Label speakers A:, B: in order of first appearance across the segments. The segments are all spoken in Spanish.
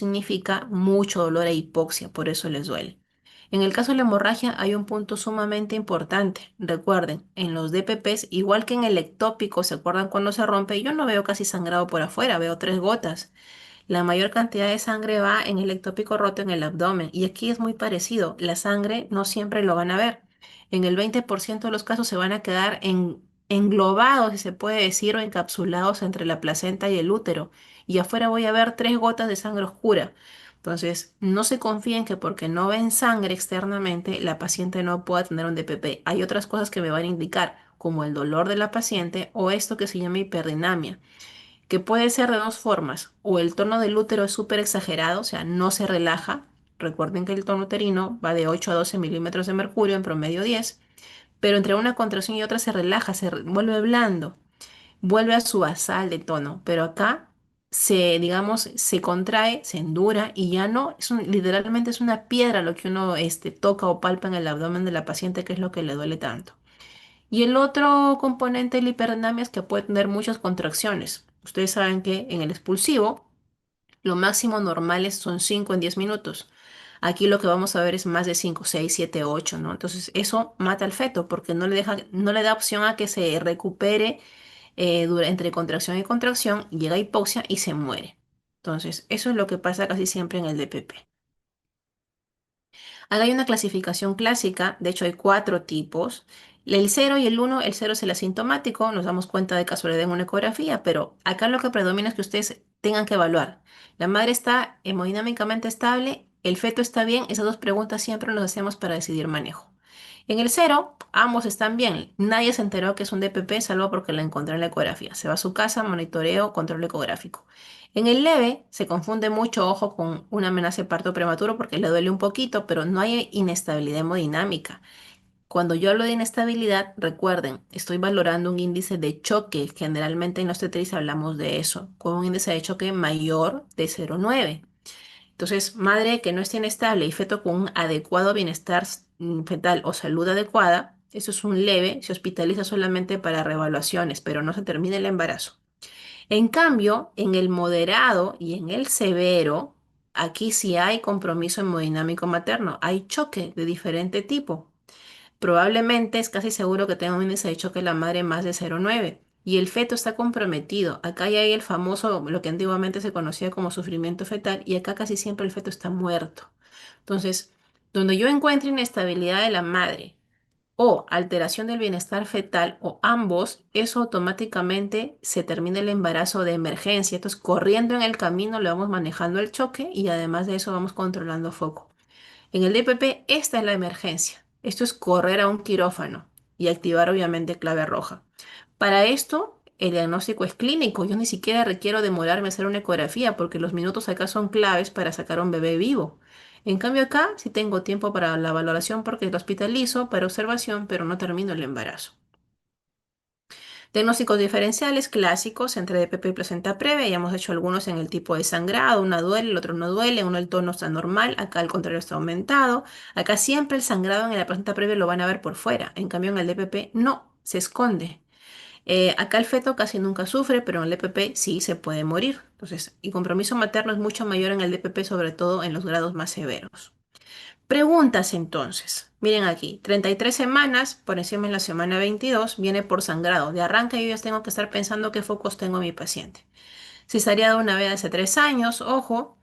A: significa mucho dolor e hipoxia, por eso les duele. En el caso de la hemorragia hay un punto sumamente importante. Recuerden, en los DPPs, igual que en el ectópico, ¿se acuerdan cuando se rompe? Yo no veo casi sangrado por afuera, veo 3 gotas. La mayor cantidad de sangre va en el ectópico roto en el abdomen y aquí es muy parecido. La sangre no siempre lo van a ver. En el 20% de los casos se van a quedar englobados, si se puede decir, o encapsulados entre la placenta y el útero. Y afuera voy a ver 3 gotas de sangre oscura. Entonces, no se confíen que porque no ven sangre externamente, la paciente no pueda tener un DPP. Hay otras cosas que me van a indicar, como el dolor de la paciente o esto que se llama hiperdinamia, que puede ser de dos formas. O el tono del útero es súper exagerado, o sea, no se relaja. Recuerden que el tono uterino va de 8 a 12 milímetros de mercurio, en promedio 10, pero entre una contracción y otra se relaja, vuelve blando, vuelve a su basal de tono, pero acá digamos, se contrae, se endura y ya no, literalmente es una piedra lo que uno toca o palpa en el abdomen de la paciente, que es lo que le duele tanto. Y el otro componente de la hiperdinamia es que puede tener muchas contracciones. Ustedes saben que en el expulsivo lo máximo normales son 5 en 10 minutos. Aquí lo que vamos a ver es más de 5, 6, 7, 8, ¿no? Entonces eso mata al feto porque no le da opción a que se recupere entre contracción y contracción, llega a hipoxia y se muere. Entonces, eso es lo que pasa casi siempre en el DPP. Acá hay una clasificación clásica, de hecho hay 4 tipos. El 0 y el 1, el 0 es el asintomático, nos damos cuenta de casualidad en una ecografía, pero acá lo que predomina es que ustedes tengan que evaluar. La madre está hemodinámicamente estable, el feto está bien, esas dos preguntas siempre nos hacemos para decidir manejo. En el 0, ambos están bien, nadie se enteró que es un DPP salvo porque la encontré en la ecografía. Se va a su casa, monitoreo, control ecográfico. En el leve se confunde mucho, ojo, con una amenaza de parto prematuro porque le duele un poquito, pero no hay inestabilidad hemodinámica. Cuando yo hablo de inestabilidad, recuerden, estoy valorando un índice de choque. Generalmente en la obstetricia hablamos de eso, con un índice de choque mayor de 0,9. Entonces, madre que no esté inestable y feto con un adecuado bienestar fetal o salud adecuada, eso es un leve, se hospitaliza solamente para reevaluaciones, pero no se termina el embarazo. En cambio, en el moderado y en el severo, aquí sí hay compromiso hemodinámico materno, hay choque de diferente tipo. Probablemente es casi seguro que tenga un índice de choque la madre más de 0,9 y el feto está comprometido. Acá ya hay el famoso, lo que antiguamente se conocía como sufrimiento fetal, y acá casi siempre el feto está muerto. Entonces, donde yo encuentre inestabilidad de la madre, o alteración del bienestar fetal o ambos, eso automáticamente se termina el embarazo de emergencia. Entonces, corriendo en el camino, le vamos manejando el choque y además de eso vamos controlando foco. En el DPP, esta es la emergencia. Esto es correr a un quirófano y activar obviamente clave roja. Para esto, el diagnóstico es clínico. Yo ni siquiera requiero demorarme a hacer una ecografía porque los minutos acá son claves para sacar un bebé vivo. En cambio acá sí tengo tiempo para la valoración porque lo hospitalizo para observación, pero no termino el embarazo. Diagnósticos diferenciales clásicos entre DPP y placenta previa. Ya hemos hecho algunos en el tipo de sangrado. Una duele, el otro no duele. Uno el tono está normal. Acá al contrario está aumentado. Acá siempre el sangrado en la placenta previa lo van a ver por fuera. En cambio en el DPP no, se esconde. Acá el feto casi nunca sufre, pero en el DPP sí se puede morir. Entonces, el compromiso materno es mucho mayor en el DPP, sobre todo en los grados más severos. Preguntas entonces. Miren aquí, 33 semanas, por encima en la semana 22, viene por sangrado. De arranque yo ya tengo que estar pensando qué focos tengo en mi paciente. Cesárea de una vez hace 3 años, ojo,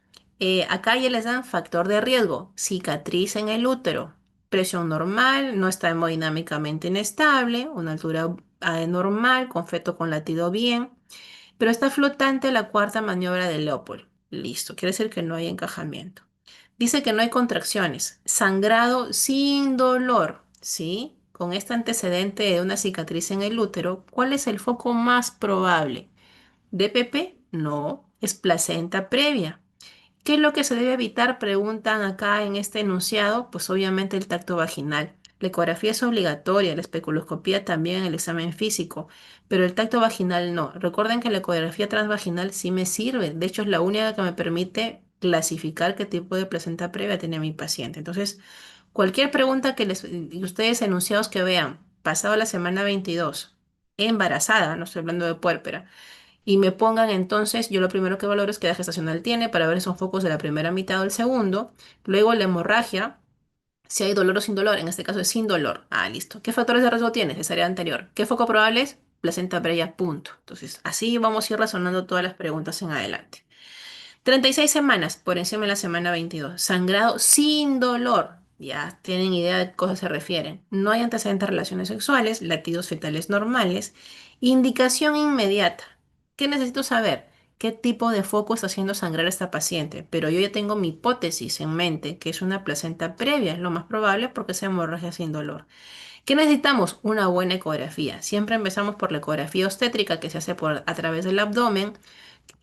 A: acá ya les dan factor de riesgo, cicatriz en el útero, presión normal, no está hemodinámicamente inestable, una altura normal, con feto con latido bien, pero está flotante la cuarta maniobra de Leopold. Listo, quiere decir que no hay encajamiento. Dice que no hay contracciones, sangrado sin dolor, ¿sí? Con este antecedente de una cicatriz en el útero, ¿cuál es el foco más probable? ¿DPP? No, es placenta previa. ¿Qué es lo que se debe evitar? Preguntan acá en este enunciado. Pues obviamente el tacto vaginal. La ecografía es obligatoria, la especuloscopía también, el examen físico, pero el tacto vaginal no. Recuerden que la ecografía transvaginal sí me sirve. De hecho, es la única que me permite clasificar qué tipo de placenta previa tiene mi paciente. Entonces, cualquier pregunta que ustedes enunciados que vean, pasado la semana 22, embarazada, no estoy hablando de puérpera, y me pongan entonces, yo lo primero que valoro es qué edad gestacional tiene para ver si son focos de la primera mitad o del segundo. Luego la hemorragia, si hay dolor o sin dolor, en este caso es sin dolor. Ah, listo. ¿Qué factores de riesgo tiene? Cesárea anterior. ¿Qué foco probable es? Placenta previa, punto. Entonces, así vamos a ir razonando todas las preguntas en adelante. 36 semanas por encima de la semana 22. Sangrado sin dolor. Ya tienen idea de qué cosas se refieren. No hay antecedentes de relaciones sexuales, latidos fetales normales. Indicación inmediata. ¿Qué necesito saber? ¿Qué tipo de foco está haciendo sangrar a esta paciente? Pero yo ya tengo mi hipótesis en mente, que es una placenta previa, es lo más probable porque es hemorragia sin dolor. ¿Qué necesitamos? Una buena ecografía. Siempre empezamos por la ecografía obstétrica que se hace a través del abdomen,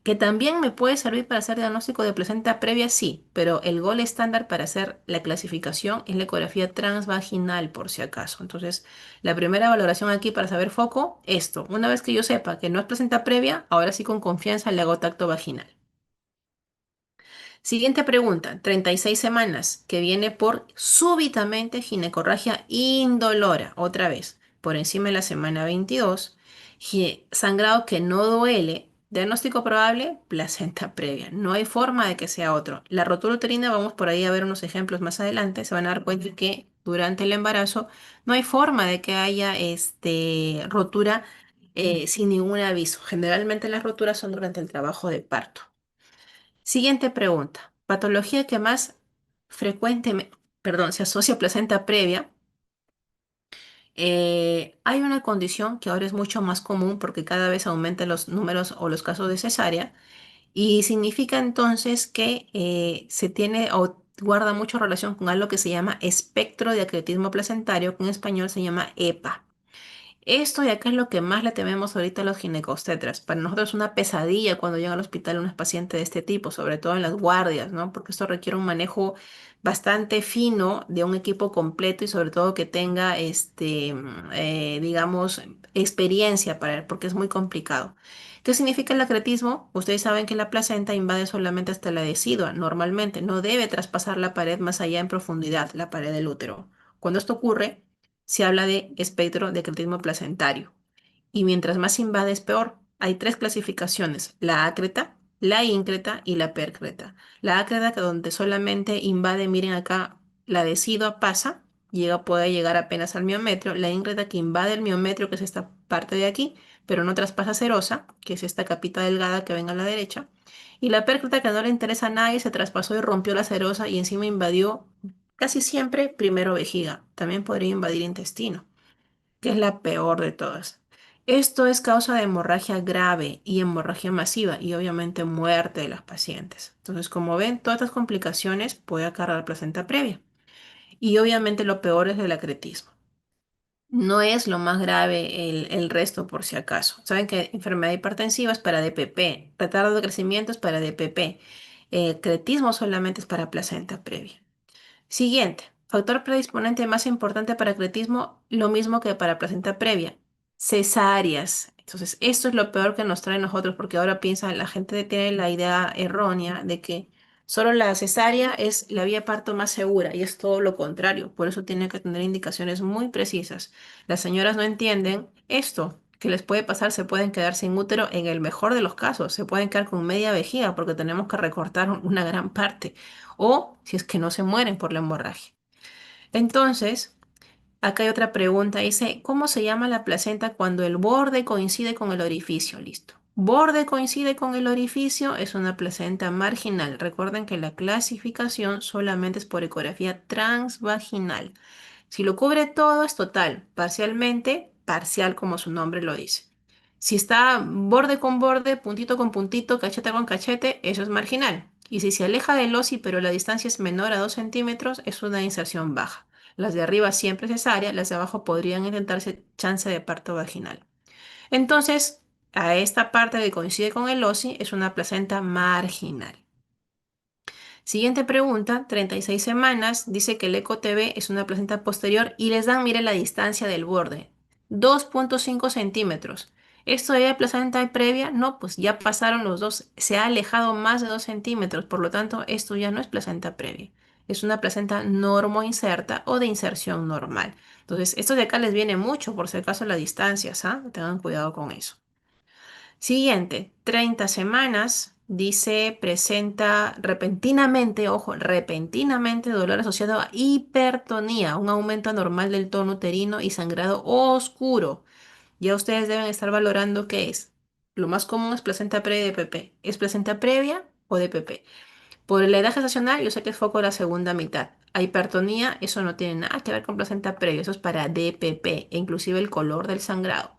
A: que también me puede servir para hacer diagnóstico de placenta previa, sí, pero el gol estándar para hacer la clasificación es la ecografía transvaginal, por si acaso. Entonces, la primera valoración aquí para saber foco, esto. Una vez que yo sepa que no es placenta previa, ahora sí con confianza le hago tacto vaginal. Siguiente pregunta, 36 semanas, que viene por súbitamente ginecorragia indolora, otra vez, por encima de la semana 22, sangrado que no duele, diagnóstico probable, placenta previa. No hay forma de que sea otro. La rotura uterina, vamos por ahí a ver unos ejemplos más adelante, se van a dar cuenta que durante el embarazo no hay forma de que haya rotura sin ningún aviso. Generalmente las roturas son durante el trabajo de parto. Siguiente pregunta. Patología que más frecuentemente, perdón, se asocia a placenta previa. Hay una condición que ahora es mucho más común porque cada vez aumentan los números o los casos de cesárea y significa entonces que se tiene o guarda mucho relación con algo que se llama espectro de acretismo placentario, que en español se llama EPA. Esto y acá es lo que más le tememos ahorita a los ginecobstetras. Para nosotros es una pesadilla cuando llega al hospital una paciente de este tipo, sobre todo en las guardias, ¿no? Porque esto requiere un manejo bastante fino de un equipo completo y sobre todo que tenga, digamos, experiencia para él, porque es muy complicado. ¿Qué significa el acretismo? Ustedes saben que la placenta invade solamente hasta la decidua, normalmente. No debe traspasar la pared más allá en profundidad, la pared del útero. Cuando esto ocurre, se habla de espectro de cretismo placentario. Y mientras más invade es peor. Hay tres clasificaciones, la ácreta, la íncreta y la percreta. La ácreta que donde solamente invade, miren acá, la decidua pasa, puede llegar apenas al miometrio. La íncreta que invade el miometrio, que es esta parte de aquí, pero no traspasa serosa, que es esta capita delgada que ven a la derecha. Y la percreta que no le interesa a nadie, se traspasó y rompió la serosa y encima invadió casi siempre primero vejiga. También podría invadir intestino, que es la peor de todas. Esto es causa de hemorragia grave y hemorragia masiva y obviamente muerte de las pacientes. Entonces, como ven, todas estas complicaciones puede acarrear placenta previa. Y obviamente lo peor es el acretismo. No es lo más grave el resto, por si acaso. Saben que enfermedad hipertensiva es para DPP, retardo de crecimiento es para DPP, cretismo solamente es para placenta previa. Siguiente, factor predisponente más importante para atletismo, lo mismo que para placenta previa, cesáreas. Entonces, esto es lo peor que nos trae a nosotros, porque ahora piensa, la gente tiene la idea errónea de que solo la cesárea es la vía de parto más segura, y es todo lo contrario. Por eso tiene que tener indicaciones muy precisas. Las señoras no entienden esto. Que les puede pasar, se pueden quedar sin útero en el mejor de los casos, se pueden quedar con media vejiga porque tenemos que recortar una gran parte o si es que no se mueren por la hemorragia. Entonces, acá hay otra pregunta, dice, ¿cómo se llama la placenta cuando el borde coincide con el orificio? Listo. Borde coincide con el orificio, es una placenta marginal. Recuerden que la clasificación solamente es por ecografía transvaginal. Si lo cubre todo es total, parcialmente, parcial como su nombre lo dice. Si está borde con borde, puntito con puntito, cachete con cachete, eso es marginal. Y si se aleja del OSI pero la distancia es menor a 2 centímetros, es una inserción baja. Las de arriba siempre cesárea, las de abajo podrían intentarse chance de parto vaginal. Entonces, a esta parte que coincide con el OSI es una placenta marginal. Siguiente pregunta, 36 semanas, dice que el ECO-TV es una placenta posterior y les dan, mire la distancia del borde, 2,5 centímetros. ¿Esto de placenta previa? No, pues ya pasaron los dos, se ha alejado más de 2 centímetros, por lo tanto esto ya no es placenta previa, es una placenta normoinserta o de inserción normal. Entonces, esto de acá les viene mucho, por si acaso las distancias, ¿ah? Tengan cuidado con eso. Siguiente, 30 semanas, dice, presenta repentinamente, ojo, repentinamente dolor asociado a hipertonía, un aumento anormal del tono uterino y sangrado oscuro. Ya ustedes deben estar valorando qué es. Lo más común es placenta previa de PP. ¿Es placenta previa o de PP? Por la edad gestacional, yo sé que es foco de la segunda mitad. A hipertonía, eso no tiene nada que ver con placenta previa, eso es para DPP, e inclusive el color del sangrado.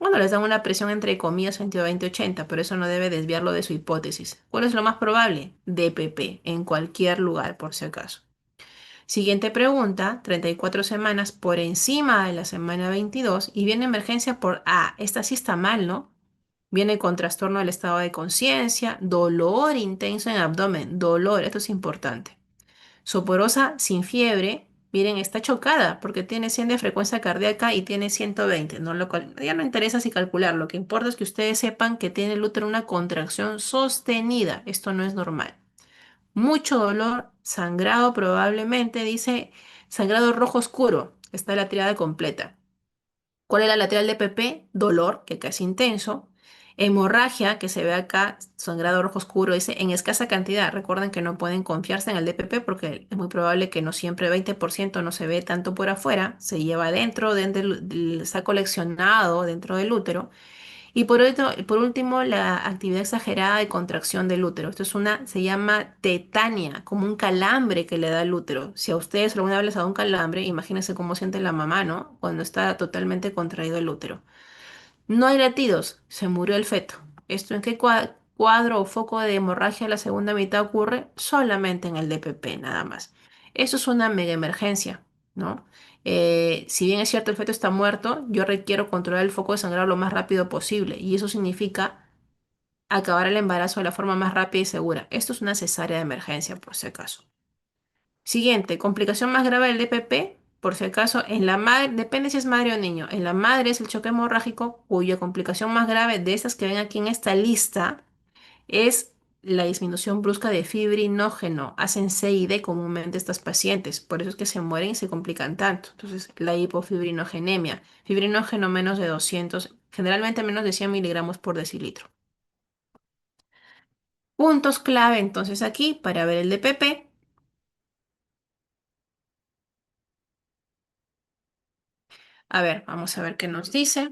A: Bueno, les dan una presión entre comillas 120-80, pero eso no debe desviarlo de su hipótesis. ¿Cuál es lo más probable? DPP, en cualquier lugar, por si acaso. Siguiente pregunta, 34 semanas por encima de la semana 22 y viene emergencia por A. Esta sí está mal, ¿no? Viene con trastorno del estado de conciencia, dolor intenso en abdomen, dolor, esto es importante. Soporosa sin fiebre, miren, está chocada porque tiene 100 de frecuencia cardíaca y tiene 120, ¿no? Lo cual ya no interesa si calcular, lo que importa es que ustedes sepan que tiene el útero una contracción sostenida, esto no es normal. Mucho dolor, sangrado probablemente, dice sangrado rojo oscuro, está la triada completa. ¿Cuál es la lateral de PP? Dolor, que acá es intenso. Hemorragia, que se ve acá, sangrado rojo oscuro, dice en escasa cantidad. Recuerden que no pueden confiarse en el DPP porque es muy probable que no siempre 20% no se ve tanto por afuera, se lleva dentro está coleccionado dentro del útero. Y por último, la actividad exagerada de contracción del útero. Esto es se llama tetania, como un calambre que le da al útero. Si a ustedes alguna vez les ha dado un calambre, imagínense cómo siente la mamá, ¿no? Cuando está totalmente contraído el útero. No hay latidos, se murió el feto. ¿Esto en qué cuadro o foco de hemorragia de la segunda mitad ocurre? Solamente en el DPP, nada más. Eso es una mega emergencia, ¿no? Si bien es cierto el feto está muerto, yo requiero controlar el foco de sangrado lo más rápido posible y eso significa acabar el embarazo de la forma más rápida y segura. Esto es una cesárea de emergencia, por si acaso. Siguiente, complicación más grave del DPP, por si acaso, en la madre, depende si es madre o niño. En la madre es el choque hemorrágico, cuya complicación más grave de estas que ven aquí en esta lista es la disminución brusca de fibrinógeno. Hacen C y D comúnmente estas pacientes, por eso es que se mueren y se complican tanto. Entonces, la hipofibrinogenemia, fibrinógeno menos de 200, generalmente menos de 100 miligramos por decilitro. Puntos clave entonces aquí para ver el DPP. A ver, vamos a ver qué nos dice.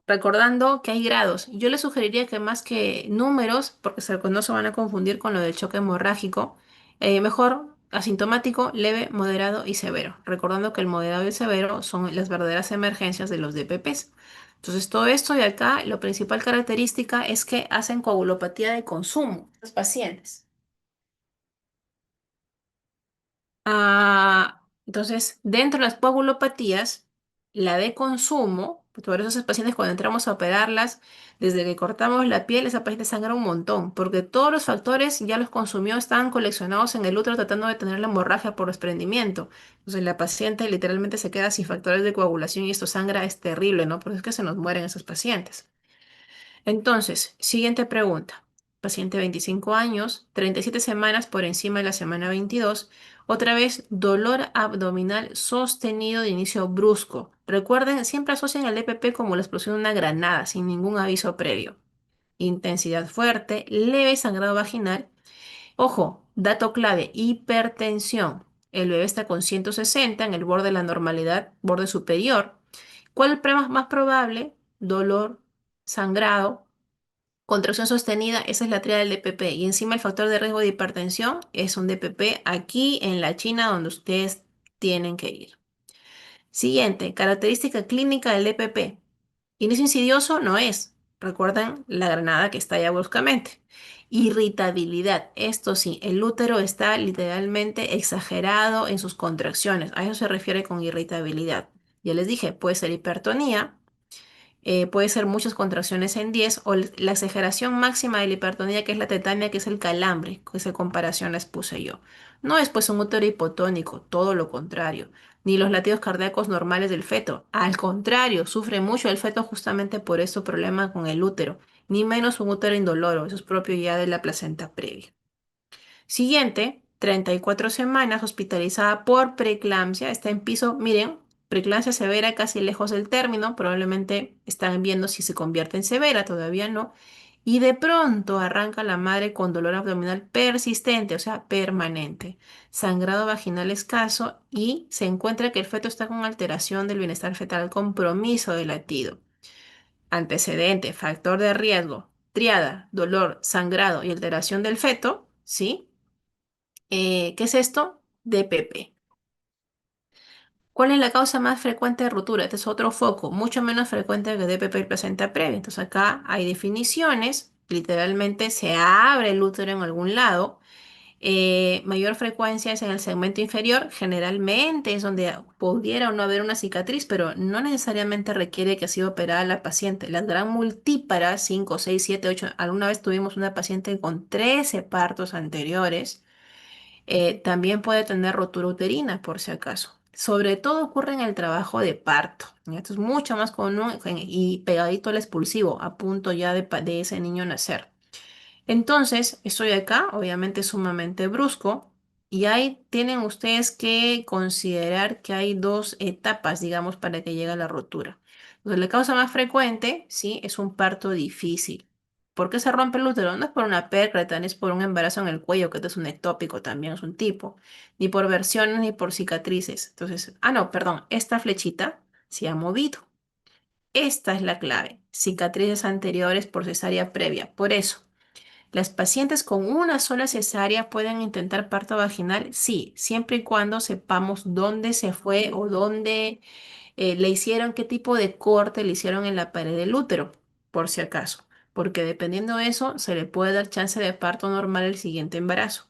A: Recordando que hay grados. Yo les sugeriría que más que números, porque no se van a confundir con lo del choque hemorrágico, mejor asintomático, leve, moderado y severo. Recordando que el moderado y el severo son las verdaderas emergencias de los DPPs. Entonces, todo esto de acá, la principal característica es que hacen coagulopatía de consumo, los pacientes. Entonces, dentro de las coagulopatías, la de consumo, pues por eso esas pacientes cuando entramos a operarlas, desde que cortamos la piel, esa paciente sangra un montón, porque todos los factores ya los consumió, estaban coleccionados en el útero tratando de tener la hemorragia por desprendimiento. Entonces, la paciente literalmente se queda sin factores de coagulación y esto sangra, es terrible, ¿no? Por eso es que se nos mueren esos pacientes. Entonces, siguiente pregunta. Paciente 25 años, 37 semanas por encima de la semana 22. Otra vez, dolor abdominal sostenido de inicio brusco. Recuerden, siempre asocian el EPP como la explosión de una granada, sin ningún aviso previo. Intensidad fuerte, leve sangrado vaginal. Ojo, dato clave, hipertensión. El bebé está con 160 en el borde de la normalidad, borde superior. ¿Cuál es el más probable? Dolor, sangrado. Contracción sostenida, esa es la tríada del DPP. Y encima el factor de riesgo de hipertensión es un DPP aquí en la China donde ustedes tienen que ir. Siguiente, característica clínica del DPP. Inicio insidioso no es. Recuerdan la granada que estalla bruscamente. Irritabilidad. Esto sí, el útero está literalmente exagerado en sus contracciones. A eso se refiere con irritabilidad. Ya les dije, puede ser hipertonía, puede ser muchas contracciones en 10 o la exageración máxima de la hipertonía que es la tetania, que es el calambre, que esa comparación les puse yo. No es pues un útero hipotónico, todo lo contrario, ni los latidos cardíacos normales del feto. Al contrario, sufre mucho el feto justamente por este problema con el útero, ni menos un útero indoloro, eso es propio ya de la placenta previa. Siguiente, 34 semanas hospitalizada por preeclampsia, está en piso, miren, Preeclampsia severa casi lejos del término, probablemente están viendo si se convierte en severa, todavía no. Y de pronto arranca la madre con dolor abdominal persistente, o sea, permanente, sangrado vaginal escaso y se encuentra que el feto está con alteración del bienestar fetal, compromiso del latido. Antecedente, factor de riesgo, triada, dolor, sangrado y alteración del feto, ¿sí? ¿Qué es esto? DPP. ¿Cuál es la causa más frecuente de ruptura? Este es otro foco, mucho menos frecuente que DPP y placenta previa. Entonces acá hay definiciones, literalmente se abre el útero en algún lado. Mayor frecuencia es en el segmento inferior, generalmente es donde pudiera o no haber una cicatriz, pero no necesariamente requiere que ha sido operada la paciente. Las gran multíparas, 5, 6, 7, 8, alguna vez tuvimos una paciente con 13 partos anteriores. También puede tener rotura uterina, por si acaso. Sobre todo ocurre en el trabajo de parto. ¿Ya? Esto es mucho más común y pegadito al expulsivo, a punto ya de ese niño nacer. Entonces, estoy acá, obviamente sumamente brusco, y ahí tienen ustedes que considerar que hay dos etapas, digamos, para que llegue a la rotura. Entonces, la causa más frecuente, sí, es un parto difícil. ¿Por qué se rompe el útero? No es por una pérdida, ni es por un embarazo en el cuello, que esto es un ectópico, también es un tipo, ni por versiones, ni por cicatrices. Entonces, no, perdón, esta flechita se ha movido. Esta es la clave. Cicatrices anteriores por cesárea previa. Por eso. ¿Las pacientes con una sola cesárea pueden intentar parto vaginal? Sí, siempre y cuando sepamos dónde se fue o dónde le hicieron, qué tipo de corte le hicieron en la pared del útero, por si acaso. Porque dependiendo de eso, se le puede dar chance de parto normal el siguiente embarazo.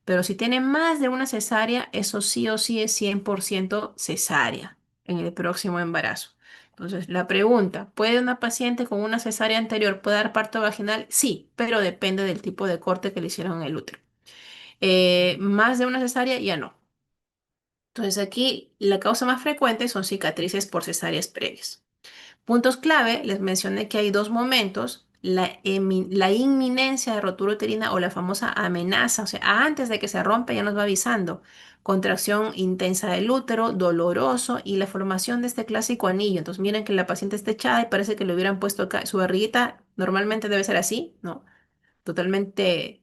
A: Pero si tiene más de una cesárea, eso sí o sí es 100% cesárea en el próximo embarazo. Entonces, la pregunta, ¿puede una paciente con una cesárea anterior puede dar parto vaginal? Sí, pero depende del tipo de corte que le hicieron en el útero. Más de una cesárea, ya no. Entonces, aquí la causa más frecuente son cicatrices por cesáreas previas. Puntos clave, les mencioné que hay dos momentos, la inminencia de rotura uterina o la famosa amenaza, o sea, antes de que se rompa ya nos va avisando, contracción intensa del útero, doloroso y la formación de este clásico anillo. Entonces miren que la paciente está echada y parece que le hubieran puesto acá, su barriguita normalmente debe ser así, ¿no? Totalmente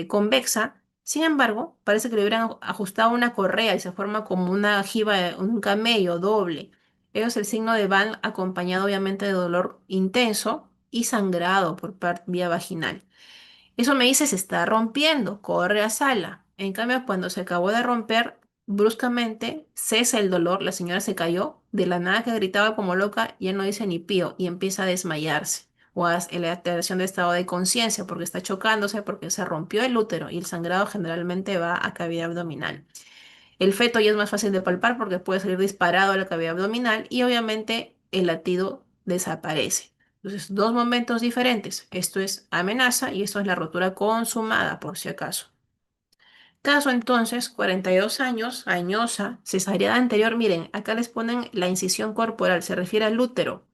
A: convexa. Sin embargo, parece que le hubieran ajustado una correa y se forma como una jiba, un camello doble. Eso es el signo de Van acompañado obviamente de dolor intenso y sangrado por vía vaginal. Eso me dice se está rompiendo, corre a sala. En cambio, cuando se acabó de romper, bruscamente cesa el dolor, la señora se cayó, de la nada que gritaba como loca, ya no dice ni pío y empieza a desmayarse o en la alteración de estado de conciencia porque está chocándose, porque se rompió el útero y el sangrado generalmente va a cavidad abdominal. El feto ya es más fácil de palpar porque puede salir disparado a la cavidad abdominal y obviamente el latido desaparece. Entonces, dos momentos diferentes. Esto es amenaza y esto es la rotura consumada, por si acaso. Caso entonces, 42 años, añosa, cesárea anterior. Miren, acá les ponen la incisión corporal, se refiere al útero.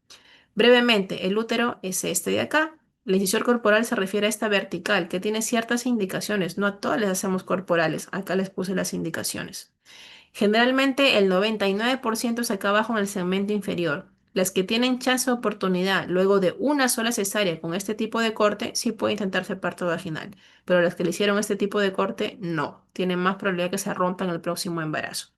A: Brevemente, el útero es este de acá. La incisión corporal se refiere a esta vertical que tiene ciertas indicaciones. No a todas les hacemos corporales. Acá les puse las indicaciones. Generalmente el 99% es acá abajo en el segmento inferior. Las que tienen chance de oportunidad luego de una sola cesárea con este tipo de corte, sí puede intentarse parto vaginal. Pero las que le hicieron este tipo de corte, no. Tienen más probabilidad que se rompa en el próximo embarazo.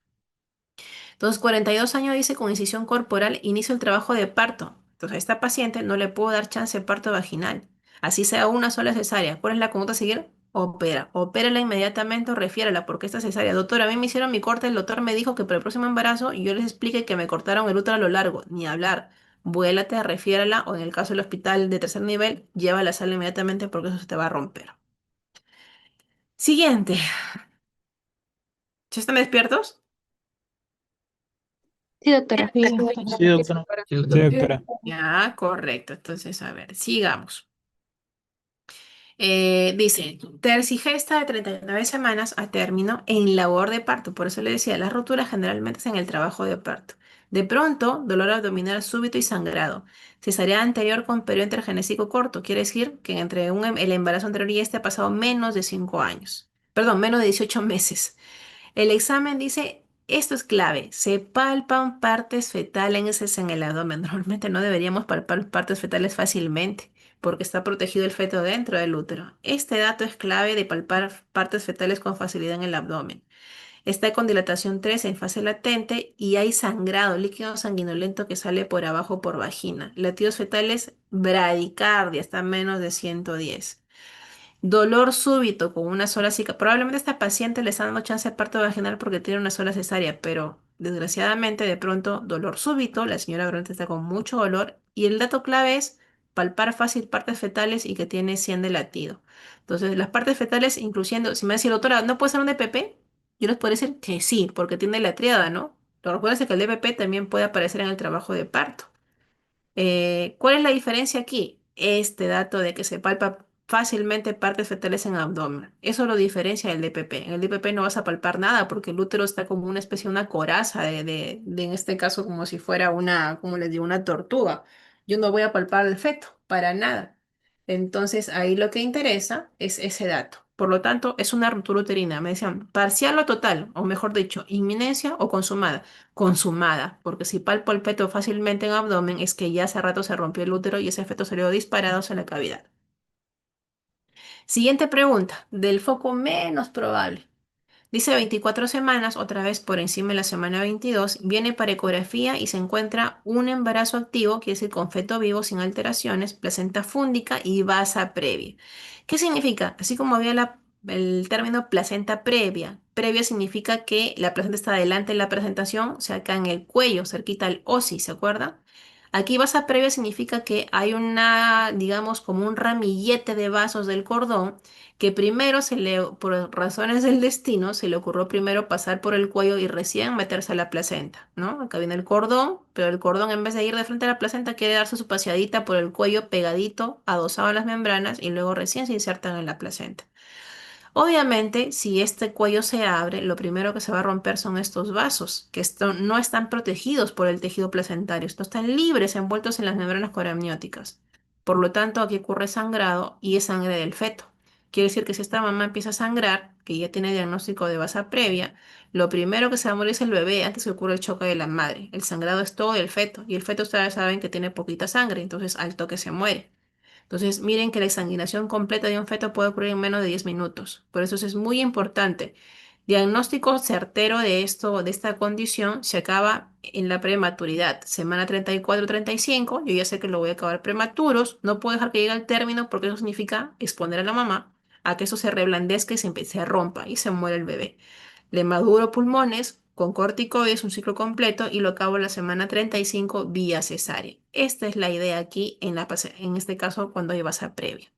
A: Entonces, 42 años dice con incisión corporal, inicio el trabajo de parto. Entonces, a esta paciente no le puedo dar chance de parto vaginal. Así sea una sola cesárea. ¿Cuál es la conducta a seguir? Opera. Opérala inmediatamente o refiérala porque esta cesárea. Doctora, a mí me hicieron mi corte, el doctor me dijo que para el próximo embarazo y yo les expliqué que me cortaron el útero a lo largo. Ni hablar. Vuélate, refiérala o en el caso del hospital de tercer nivel, llévala a la sala inmediatamente porque eso se te va a romper. Siguiente. ¿Ya están despiertos?
B: Sí, doctora.
C: Sí,
D: Sí, doctora. Sí,
C: sí,
D: doctora.
C: doctora.
A: Ya, correcto. Entonces, a ver, sigamos. Dice, tercigesta de 39 semanas a término en labor de parto. Por eso le decía, las roturas generalmente es en el trabajo de parto. De pronto, dolor abdominal súbito y sangrado. Cesárea anterior con periodo intergenésico corto. Quiere decir que entre el embarazo anterior y este ha pasado menos de 5 años. Perdón, menos de 18 meses. El examen dice Esto es clave. Se palpan partes fetales en el abdomen. Normalmente no deberíamos palpar partes fetales fácilmente porque está protegido el feto dentro del útero. Este dato es clave de palpar partes fetales con facilidad en el abdomen. Está con dilatación 3 en fase latente y hay sangrado, líquido sanguinolento que sale por abajo por vagina. Latidos fetales, bradicardia, está a menos de 110. Dolor súbito con una sola cicatriz. Probablemente a esta paciente le está dando chance de parto vaginal porque tiene una sola cesárea, pero desgraciadamente de pronto dolor súbito, la señora probablemente está con mucho dolor y el dato clave es palpar fácil partes fetales y que tiene 100 de latido. Entonces, las partes fetales, incluyendo, si me dice, doctora, ¿no puede ser un DPP? Yo les puedo decir que sí, porque tiene la triada, ¿no? Lo recuerda es que el DPP también puede aparecer en el trabajo de parto. ¿Cuál es la diferencia aquí? Este dato de que se palpa fácilmente partes fetales en abdomen. Eso lo diferencia del DPP. En el DPP no vas a palpar nada porque el útero está como una especie de una coraza en este caso, como si fuera una, como les digo, una tortuga. Yo no voy a palpar el feto, para nada. Entonces, ahí lo que interesa es ese dato. Por lo tanto, es una ruptura uterina. Me decían, parcial o total, o mejor dicho, inminencia o consumada, porque si palpo el feto fácilmente en abdomen es que ya hace rato se rompió el útero y ese feto salió disparado en la cavidad. Siguiente pregunta, del foco menos probable. Dice 24 semanas, otra vez por encima de la semana 22, viene para ecografía y se encuentra un embarazo activo, quiere decir con feto vivo sin alteraciones, placenta fúndica y basa previa. ¿Qué significa? Así como había el término placenta previa. Previa significa que la placenta está adelante en la presentación, o sea, acá en el cuello, cerquita al osis, ¿se acuerda? Aquí basa previa significa que hay una, digamos, como un ramillete de vasos del cordón que primero por razones del destino, se le ocurrió primero pasar por el cuello y recién meterse a la placenta, ¿no? Acá viene el cordón, pero el cordón en vez de ir de frente a la placenta quiere darse su paseadita por el cuello pegadito, adosado a las membranas y luego recién se insertan en la placenta. Obviamente, si este cuello se abre, lo primero que se va a romper son estos vasos, que no están protegidos por el tejido placentario, estos están libres, envueltos en las membranas coramnióticas. Por lo tanto, aquí ocurre sangrado y es sangre del feto. Quiere decir que si esta mamá empieza a sangrar, que ya tiene diagnóstico de basa previa, lo primero que se va a morir es el bebé antes que ocurra el choque de la madre. El sangrado es todo del feto y el feto ustedes saben que tiene poquita sangre, entonces al toque se muere. Entonces, miren que la exsanguinación completa de un feto puede ocurrir en menos de 10 minutos. Por eso es muy importante. Diagnóstico certero de esto, de esta condición, se acaba en la prematuridad, semana 34-35. Yo ya sé que lo voy a acabar prematuros. No puedo dejar que llegue al término porque eso significa exponer a la mamá a que eso se reblandezca y se rompa y se muere el bebé. Le maduro pulmones con corticoides, un ciclo completo, y lo acabo en la semana 35 vía cesárea. Esta es la idea aquí en este caso cuando hay basa previa.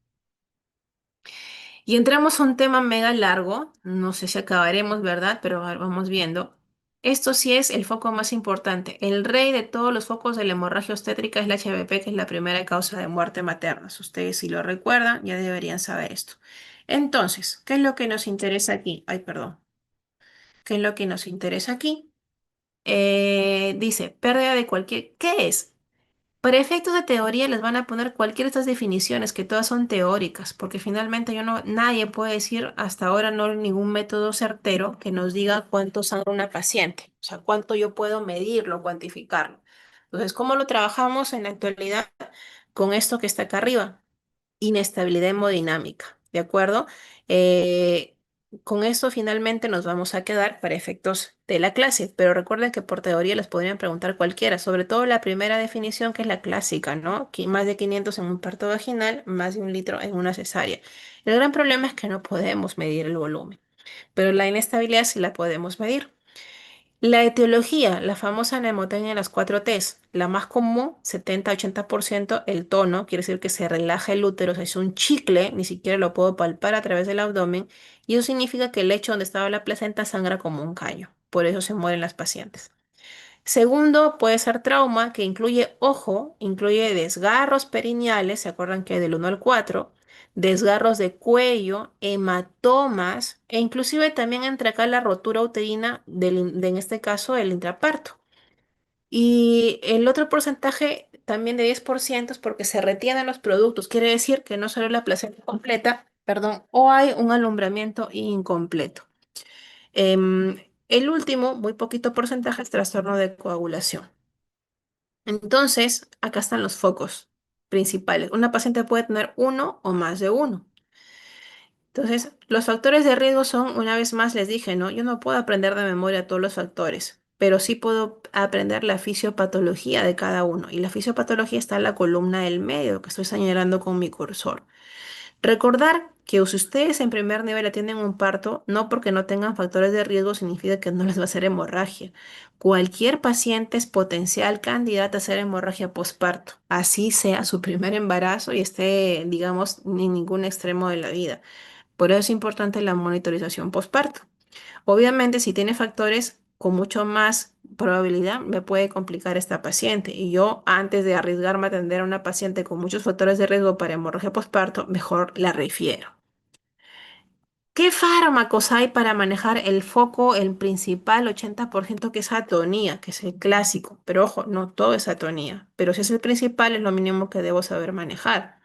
A: Y entramos a un tema mega largo, no sé si acabaremos, ¿verdad? Pero a ver, vamos viendo. Esto sí es el foco más importante. El rey de todos los focos de la hemorragia obstétrica es la HPP, que es la primera causa de muerte materna. Si ustedes si lo recuerdan, ya deberían saber esto. Entonces, ¿qué es lo que nos interesa aquí? Ay, perdón. ¿Qué es lo que nos interesa aquí? Dice, pérdida de cualquier... ¿Qué es? Para efectos de teoría les van a poner cualquiera de estas definiciones, que todas son teóricas, porque finalmente nadie puede decir hasta ahora no hay ningún método certero que nos diga cuánto sangra una paciente, o sea, cuánto yo puedo medirlo, cuantificarlo. Entonces, ¿cómo lo trabajamos en la actualidad con esto que está acá arriba? Inestabilidad hemodinámica, ¿de acuerdo? Eh, con esto finalmente nos vamos a quedar para efectos de la clase, pero recuerden que por teoría les podrían preguntar cualquiera, sobre todo la primera definición que es la clásica, ¿no? Más de 500 en un parto vaginal, más de 1 litro en una cesárea. El gran problema es que no podemos medir el volumen, pero la inestabilidad sí la podemos medir. La etiología, la famosa mnemotecnia de las 4 T's, la más común, 70-80%, el tono, quiere decir que se relaja el útero, o sea, es un chicle, ni siquiera lo puedo palpar a través del abdomen, y eso significa que el lecho donde estaba la placenta sangra como un caño, por eso se mueren las pacientes. Segundo, puede ser trauma, que incluye, ojo, incluye desgarros perineales, ¿se acuerdan que del 1 al 4? Desgarros de cuello, hematomas, e inclusive también entra acá la rotura uterina en este caso, el intraparto. Y el otro porcentaje también de 10% es porque se retienen los productos, quiere decir que no solo la placenta completa, perdón, o hay un alumbramiento incompleto. El último, muy poquito porcentaje, es trastorno de coagulación. Entonces, acá están los focos principales. Una paciente puede tener uno o más de uno. Entonces, los factores de riesgo son, una vez más les dije, ¿no? Yo no puedo aprender de memoria todos los factores, pero sí puedo aprender la fisiopatología de cada uno. Y la fisiopatología está en la columna del medio que estoy señalando con mi cursor. Recordar que si ustedes en primer nivel atienden un parto, no porque no tengan factores de riesgo significa que no les va a hacer hemorragia. Cualquier paciente es potencial candidata a hacer hemorragia postparto, así sea su primer embarazo y esté, digamos, en ningún extremo de la vida. Por eso es importante la monitorización postparto. Obviamente, si tiene factores con mucho más probabilidad, me puede complicar esta paciente. Y yo, antes de arriesgarme a atender a una paciente con muchos factores de riesgo para hemorragia postparto, mejor la refiero. ¿Qué fármacos hay para manejar el foco, el principal 80% que es atonía, que es el clásico? Pero ojo, no todo es atonía, pero si es el principal, es lo mínimo que debo saber manejar.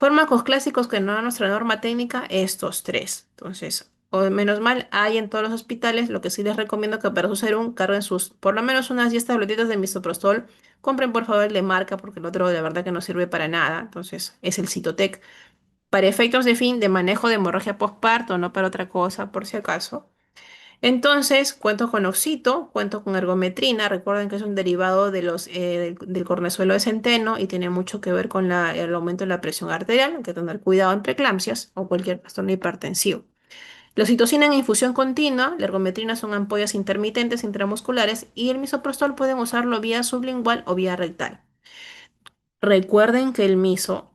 A: Fármacos clásicos que no dan nuestra norma técnica, estos tres. Entonces, o menos mal, hay en todos los hospitales, lo que sí les recomiendo que para su serum carguen sus, por lo menos unas 10 tabletitas de misoprostol. Compren por favor el de marca porque el otro de verdad que no sirve para nada. Entonces, es el Citotec. Para efectos de fin de manejo de hemorragia postparto, no para otra cosa, por si acaso. Entonces, cuento con oxito, cuento con ergometrina. Recuerden que es un derivado de del cornezuelo de centeno y tiene mucho que ver con el aumento de la presión arterial. Hay que tener cuidado en preeclampsias o cualquier trastorno hipertensivo. La oxitocina en infusión continua, la ergometrina son ampollas intermitentes intramusculares y el misoprostol pueden usarlo vía sublingual o vía rectal. Recuerden que el miso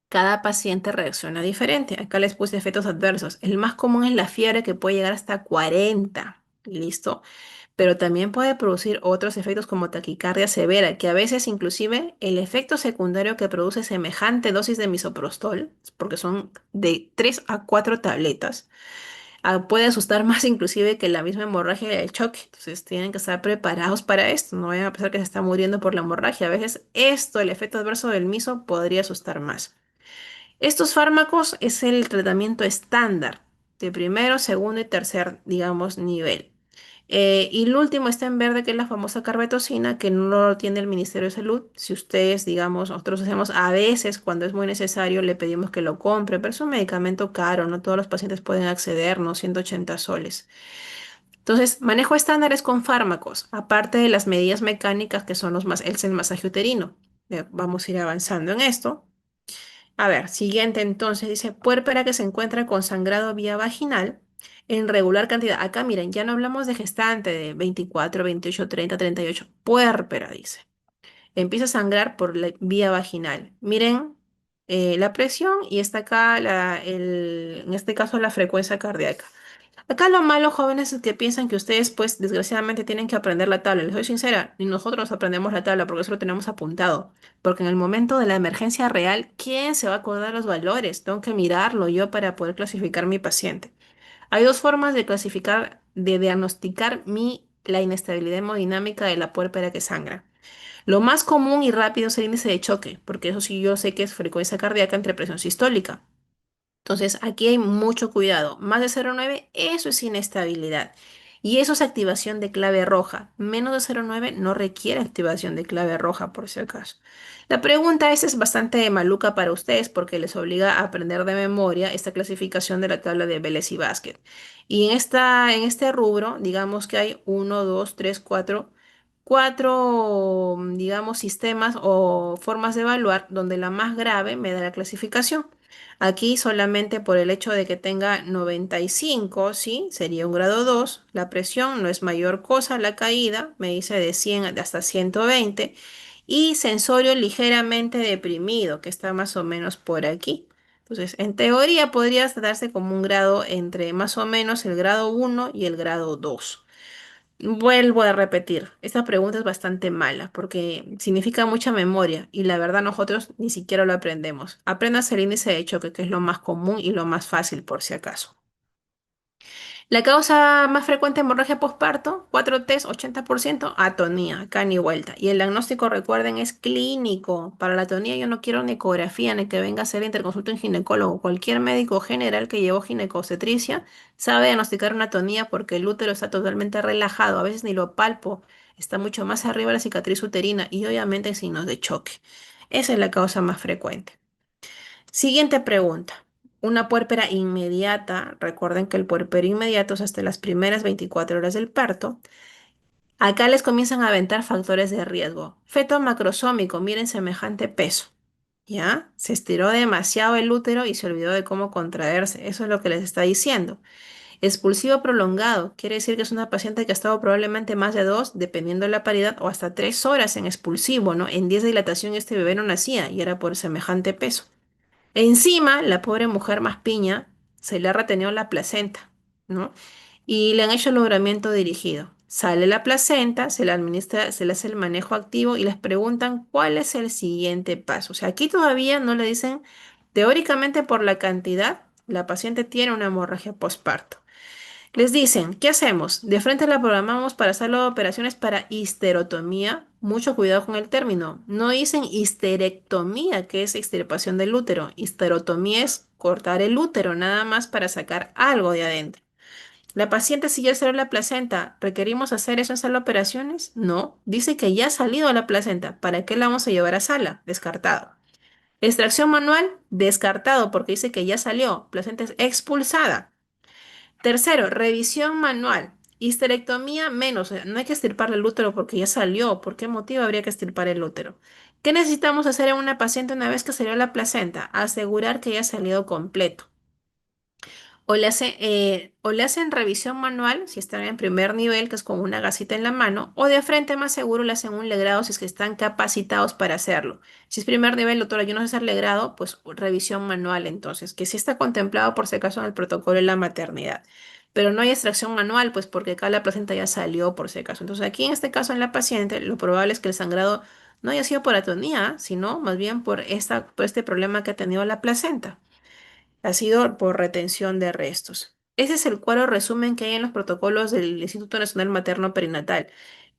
A: cada paciente reacciona diferente. Acá les puse efectos adversos. El más común es la fiebre que puede llegar hasta 40. ¿Listo? Pero también puede producir otros efectos como taquicardia severa, que a veces inclusive el efecto secundario que produce semejante dosis de misoprostol, porque son de 3 a 4 tabletas, puede asustar más inclusive que la misma hemorragia del choque. Entonces tienen que estar preparados para esto. No vayan a pensar que se está muriendo por la hemorragia. A veces esto, el efecto adverso del miso, podría asustar más. Estos fármacos es el tratamiento estándar de primero, segundo y tercer, digamos, nivel. Y el último está en verde, que es la famosa carbetocina, que no lo tiene el Ministerio de Salud. Si ustedes, digamos, nosotros hacemos a veces, cuando es muy necesario, le pedimos que lo compre, pero es un medicamento caro, no todos los pacientes pueden acceder, ¿no? 180 soles. Entonces, manejo estándar es con fármacos, aparte de las medidas mecánicas que son el masaje uterino. Vamos a ir avanzando en esto. A ver, siguiente entonces dice puérpera que se encuentra con sangrado vía vaginal en regular cantidad. Acá miren, ya no hablamos de gestante de 24, 28, 30, 38. Puérpera dice. Empieza a sangrar por la vía vaginal. Miren la presión y está acá en este caso la frecuencia cardíaca. Acá lo malo, jóvenes, es que piensan que ustedes, pues, desgraciadamente tienen que aprender la tabla. Les soy sincera, ni nosotros aprendemos la tabla porque eso lo tenemos apuntado. Porque en el momento de la emergencia real, ¿quién se va a acordar los valores? Tengo que mirarlo yo para poder clasificar mi paciente. Hay dos formas de clasificar, de diagnosticar la inestabilidad hemodinámica de la puérpera que sangra. Lo más común y rápido es el índice de choque, porque eso sí yo sé que es frecuencia cardíaca entre presión sistólica. Entonces, aquí hay mucho cuidado. Más de 0,9, eso es inestabilidad. Y eso es activación de clave roja. Menos de 0,9 no requiere activación de clave roja, por si acaso. La pregunta esa es bastante maluca para ustedes porque les obliga a aprender de memoria esta clasificación de la tabla de Vélez y Basket. Y en este rubro, digamos que hay uno, 2, 3, 4, digamos, sistemas o formas de evaluar donde la más grave me da la clasificación. Aquí solamente por el hecho de que tenga 95, ¿sí? Sería un grado 2. La presión no es mayor cosa, la caída me dice de 100 hasta 120. Y sensorio ligeramente deprimido, que está más o menos por aquí. Entonces, en teoría podría darse como un grado entre más o menos el grado 1 y el grado 2. Vuelvo a repetir, esta pregunta es bastante mala porque significa mucha memoria y la verdad nosotros ni siquiera lo aprendemos. Aprendas el índice de choque, que es lo más común y lo más fácil por si acaso. La causa más frecuente de hemorragia postparto, 4 test, 80%, atonía, acá ni vuelta. Y el diagnóstico, recuerden, es clínico. Para la atonía yo no quiero ni ecografía ni que venga a hacer interconsulta en ginecólogo. Cualquier médico general que llevó ginecobstetricia sabe diagnosticar una atonía porque el útero está totalmente relajado. A veces ni lo palpo, está mucho más arriba de la cicatriz uterina y obviamente hay signos de choque. Esa es la causa más frecuente. Siguiente pregunta. Una puérpera inmediata, recuerden que el puerperio inmediato es hasta las primeras 24 horas del parto. Acá les comienzan a aventar factores de riesgo. Feto macrosómico, miren semejante peso. ¿Ya? Se estiró demasiado el útero y se olvidó de cómo contraerse. Eso es lo que les está diciendo. Expulsivo prolongado, quiere decir que es una paciente que ha estado probablemente más de 2, dependiendo de la paridad, o hasta 3 horas en expulsivo, ¿no? En 10 de dilatación este bebé no nacía y era por semejante peso. Encima, la pobre mujer más piña se le ha retenido la placenta, ¿no? Y le han hecho el logramiento dirigido. Sale la placenta, se le administra, se le hace el manejo activo y les preguntan cuál es el siguiente paso. O sea, aquí todavía no le dicen, teóricamente por la cantidad, la paciente tiene una hemorragia postparto. Les dicen, ¿qué hacemos? De frente la programamos para hacer las operaciones para histerotomía. Mucho cuidado con el término. No dicen histerectomía, que es extirpación del útero. Histerotomía es cortar el útero, nada más para sacar algo de adentro. La paciente si ya salió la placenta, ¿requerimos hacer eso en sala de operaciones? No. Dice que ya ha salido la placenta. ¿Para qué la vamos a llevar a sala? Descartado. Extracción manual, descartado porque dice que ya salió. Placenta es expulsada. Tercero, revisión manual. Histerectomía menos, o sea, no hay que extirparle el útero porque ya salió. ¿Por qué motivo habría que extirpar el útero? ¿Qué necesitamos hacer en una paciente una vez que salió la placenta? Asegurar que haya salido completo. O le hacen revisión manual, si están en primer nivel, que es con una gasita en la mano, o de frente más seguro le hacen un legrado si es que están capacitados para hacerlo. Si es primer nivel, doctora, yo no sé hacer legrado, pues revisión manual entonces, que sí está contemplado por si acaso en el protocolo de la maternidad. Pero no hay extracción manual, pues porque acá la placenta ya salió por si acaso. Entonces aquí en este caso en la paciente, lo probable es que el sangrado no haya sido por atonía, sino más bien por este problema que ha tenido la placenta. Ha sido por retención de restos. Ese es el cuadro resumen que hay en los protocolos del Instituto Nacional Materno Perinatal.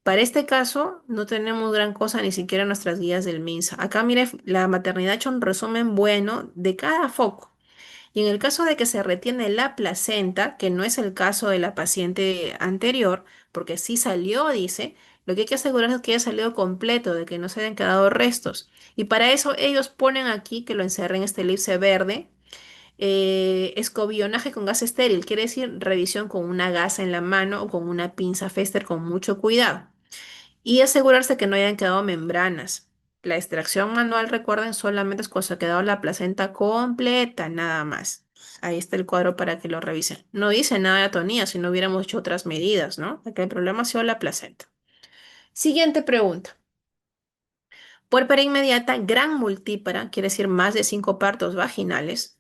A: Para este caso, no tenemos gran cosa ni siquiera en nuestras guías del MINSA. Acá, mire, la maternidad ha hecho un resumen bueno de cada foco. Y en el caso de que se retiene la placenta, que no es el caso de la paciente anterior, porque sí salió, dice, lo que hay que asegurar es que haya salido completo, de que no se hayan quedado restos. Y para eso ellos ponen aquí que lo encerren en este elipse verde escobionaje con gas estéril, quiere decir revisión con una gasa en la mano o con una pinza Fester con mucho cuidado. Y asegurarse que no hayan quedado membranas. La extracción manual, recuerden, solamente es cuando se ha quedado la placenta completa, nada más. Ahí está el cuadro para que lo revisen. No dice nada de atonía si no hubiéramos hecho otras medidas, ¿no? Porque el problema ha sido la placenta. Siguiente pregunta. Puérpera inmediata, gran multípara, quiere decir más de 5 partos vaginales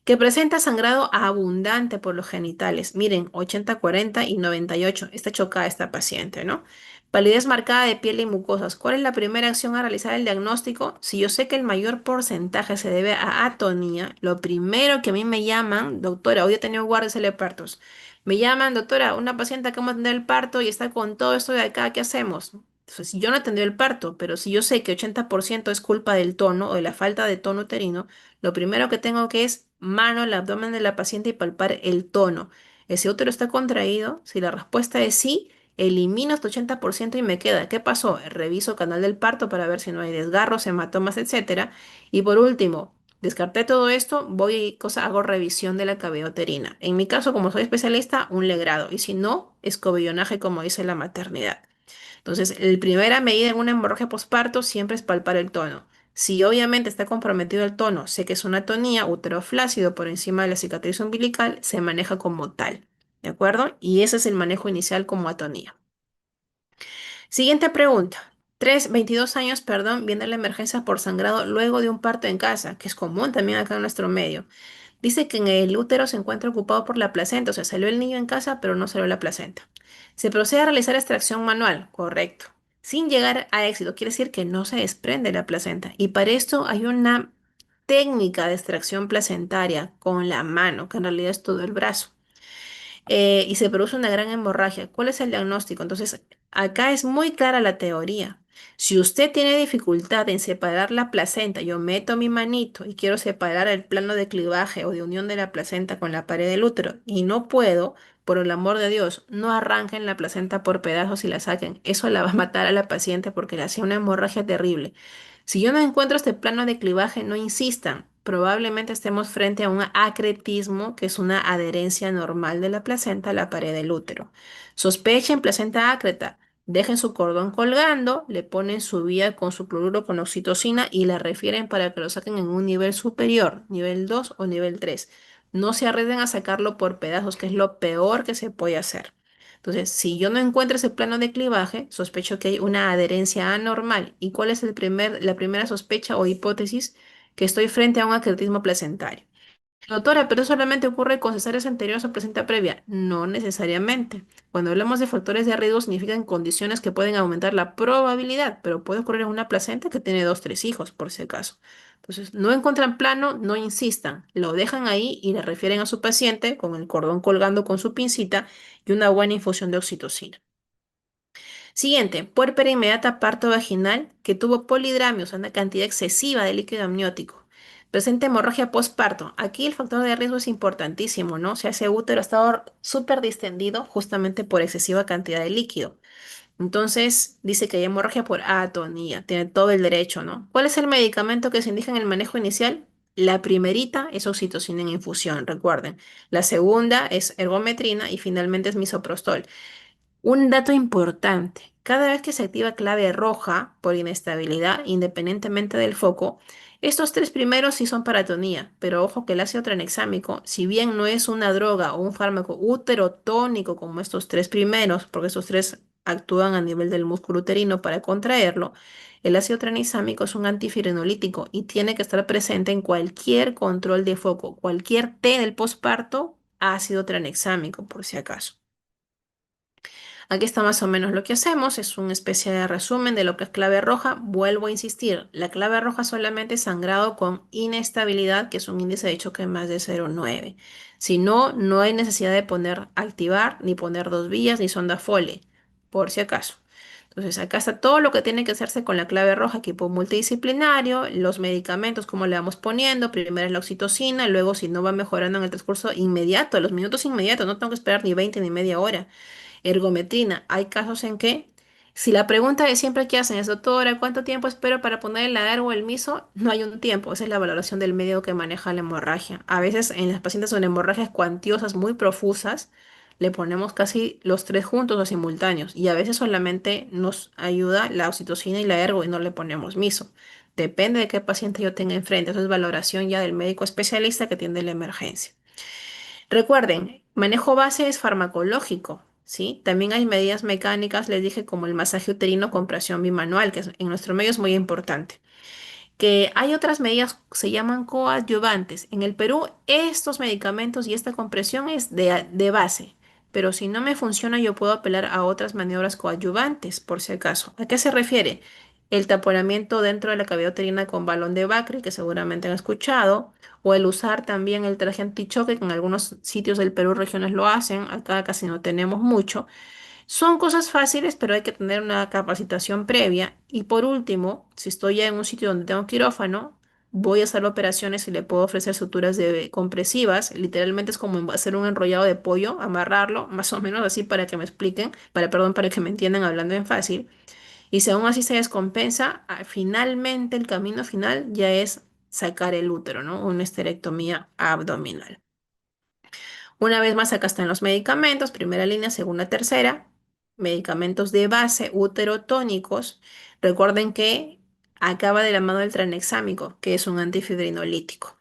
A: que presenta sangrado abundante por los genitales. Miren, 80-40 y 98. Está chocada esta paciente, ¿no? Palidez marcada de piel y mucosas. ¿Cuál es la primera acción a realizar el diagnóstico? Si yo sé que el mayor porcentaje se debe a atonía, lo primero que a mí me llaman, doctora, hoy he tenido guardias de partos, me llaman, doctora, una paciente que hemos atendido el parto y está con todo esto de acá, ¿qué hacemos? Entonces, si yo no atendí el parto, pero si yo sé que 80% es culpa del tono o de la falta de tono uterino, lo primero que tengo que es mano al abdomen de la paciente y palpar el tono. ¿Ese útero está contraído? Si la respuesta es sí, elimino hasta 80% y me queda. ¿Qué pasó? Reviso canal del parto para ver si no hay desgarros, hematomas, etcétera. Y por último, descarté todo esto, hago revisión de la cavidad uterina. En mi caso, como soy especialista, un legrado. Y si no, escobillonaje, como dice la maternidad. Entonces, la primera medida en una hemorragia posparto siempre es palpar el tono. Si obviamente está comprometido el tono, sé que es una atonía, útero flácido por encima de la cicatriz umbilical, se maneja como tal. ¿De acuerdo? Y ese es el manejo inicial como atonía. Siguiente pregunta. 22 años, perdón, viene la emergencia por sangrado luego de un parto en casa, que es común también acá en nuestro medio. Dice que en el útero se encuentra ocupado por la placenta, o sea, salió el niño en casa, pero no salió la placenta. Se procede a realizar extracción manual, correcto, sin llegar a éxito, quiere decir que no se desprende la placenta. Y para esto hay una técnica de extracción placentaria con la mano, que en realidad es todo el brazo. y se produce una gran hemorragia. ¿Cuál es el diagnóstico? Entonces, acá es muy clara la teoría. Si usted tiene dificultad en separar la placenta, yo meto mi manito y quiero separar el plano de clivaje o de unión de la placenta con la pared del útero y no puedo, por el amor de Dios, no arranquen la placenta por pedazos y la saquen. Eso la va a matar a la paciente porque le hace una hemorragia terrible. Si yo no encuentro este plano de clivaje, no insistan. Probablemente estemos frente a un acretismo, que es una adherencia normal de la placenta a la pared del útero. Sospechen placenta ácreta. Dejen su cordón colgando, le ponen su vía con su cloruro con oxitocina y la refieren para que lo saquen en un nivel superior, nivel 2 o nivel 3. No se arriesguen a sacarlo por pedazos, que es lo peor que se puede hacer. Entonces, si yo no encuentro ese plano de clivaje, sospecho que hay una adherencia anormal. ¿Y cuál es la primera sospecha o hipótesis? Que estoy frente a un acretismo placentario. Doctora, pero eso solamente ocurre con cesáreas anteriores o placenta previa. No necesariamente. Cuando hablamos de factores de riesgo, significan condiciones que pueden aumentar la probabilidad, pero puede ocurrir en una placenta que tiene dos, tres hijos, por si acaso. Entonces, no encuentran plano, no insistan. Lo dejan ahí y le refieren a su paciente con el cordón colgando con su pincita y una buena infusión de oxitocina. Siguiente, puérpera inmediata parto vaginal que tuvo polidramio, o sea, una cantidad excesiva de líquido amniótico. Presenta hemorragia postparto. Aquí el factor de riesgo es importantísimo, ¿no? O sea, ese útero ha estado súper distendido justamente por excesiva cantidad de líquido. Entonces, dice que hay hemorragia por atonía. Tiene todo el derecho, ¿no? ¿Cuál es el medicamento que se indica en el manejo inicial? La primerita es oxitocina en infusión, recuerden. La segunda es ergometrina y finalmente es misoprostol. Un dato importante, cada vez que se activa clave roja por inestabilidad, independientemente del foco, estos tres primeros sí son paratonía, pero ojo que el ácido tranexámico, si bien no es una droga o un fármaco uterotónico como estos tres primeros, porque estos tres actúan a nivel del músculo uterino para contraerlo, el ácido tranexámico es un antifirinolítico y tiene que estar presente en cualquier control de foco, cualquier T del posparto, ácido tranexámico, por si acaso. Aquí está más o menos lo que hacemos, es una especie de resumen de lo que es clave roja. Vuelvo a insistir, la clave roja solamente es sangrado con inestabilidad, que es un índice de choque más de 0,9. Si no, no hay necesidad de poner activar, ni poner dos vías, ni sonda Foley, por si acaso. Entonces, acá está todo lo que tiene que hacerse con la clave roja, equipo multidisciplinario, los medicamentos, cómo le vamos poniendo. Primero es la oxitocina, luego si no va mejorando en el transcurso inmediato, a los minutos inmediatos, no tengo que esperar ni 20 ni media hora. Ergometrina. Hay casos en que, si la pregunta de siempre que hacen es, doctora, ¿cuánto tiempo espero para poner el ergo o el miso? No hay un tiempo. Esa es la valoración del médico que maneja la hemorragia. A veces en las pacientes con hemorragias cuantiosas muy profusas, le ponemos casi los tres juntos o simultáneos. Y a veces solamente nos ayuda la oxitocina y la ergo y no le ponemos miso. Depende de qué paciente yo tenga enfrente. Eso es valoración ya del médico especialista que atiende la emergencia. Recuerden, manejo base es farmacológico, ¿sí? También hay medidas mecánicas, les dije, como el masaje uterino con presión bimanual, que en nuestro medio es muy importante. Que hay otras medidas, se llaman coadyuvantes. En el Perú, estos medicamentos y esta compresión es de base, pero si no me funciona, yo puedo apelar a otras maniobras coadyuvantes, por si acaso. ¿A qué se refiere? El taponamiento dentro de la cavidad uterina con balón de Bacri, que seguramente han escuchado, o el usar también el traje antichoque, que en algunos sitios del Perú regiones lo hacen, acá casi no tenemos mucho. Son cosas fáciles, pero hay que tener una capacitación previa. Y por último, si estoy ya en un sitio donde tengo quirófano, voy a hacer operaciones y le puedo ofrecer suturas compresivas. Literalmente es como hacer un enrollado de pollo, amarrarlo, más o menos así para que me expliquen, perdón, para que me entiendan hablando en fácil. Y si aún así se descompensa, finalmente el camino final ya es sacar el útero, ¿no? Una esterectomía abdominal. Una vez más, acá están los medicamentos, primera línea, segunda, tercera. Medicamentos de base uterotónicos. Recuerden que acaba de la mano del tranexámico, que es un antifibrinolítico.